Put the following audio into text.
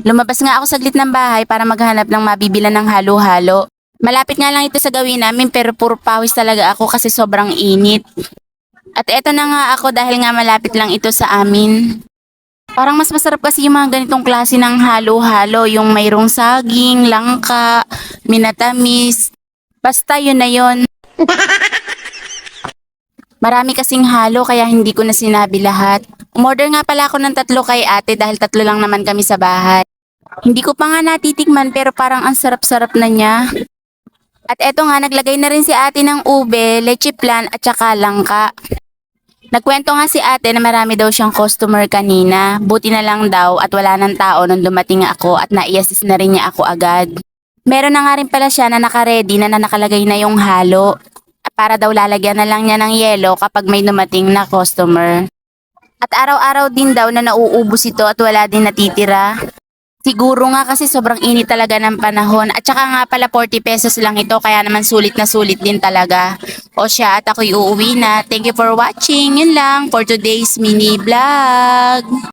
Lumabas nga ako saglit ng bahay para maghanap ng mabibilan ng halo-halo. Malapit nga lang ito sa gawin namin pero puro pawis talaga ako kasi sobrang init. At eto na nga ako dahil nga malapit lang ito sa amin. Parang mas masarap kasi yung mga ganitong klase ng halo-halo, yung mayroong saging, langka, minatamis. Basta yun na yun. Marami kasing halo kaya hindi ko na sinabi lahat. Umorder nga pala ako ng 3 kay ate dahil 3 lang naman kami sa bahay. Hindi ko pa nga natitikman pero parang ang sarap-sarap na niya. At eto nga naglagay na rin si ate ng ube, leche flan at saka langka. Nagkwento nga si ate na marami daw siyang customer kanina. Buti na lang daw at wala ng tao nung dumating ako at nai-assist na rin niya ako agad. Meron na nga rin pala siya na nakaredy na nakalagay na yung halo. Para daw lalagyan na lang niya ng yelo kapag may dumating na customer. At araw-araw din daw na nauubos ito at wala din natitira. Siguro nga kasi sobrang init talaga ng panahon at saka nga pala 40 pesos lang ito kaya naman sulit na sulit din talaga. O siya at ako'y uuwi na. Thank you for watching. Yun lang for today's mini vlog.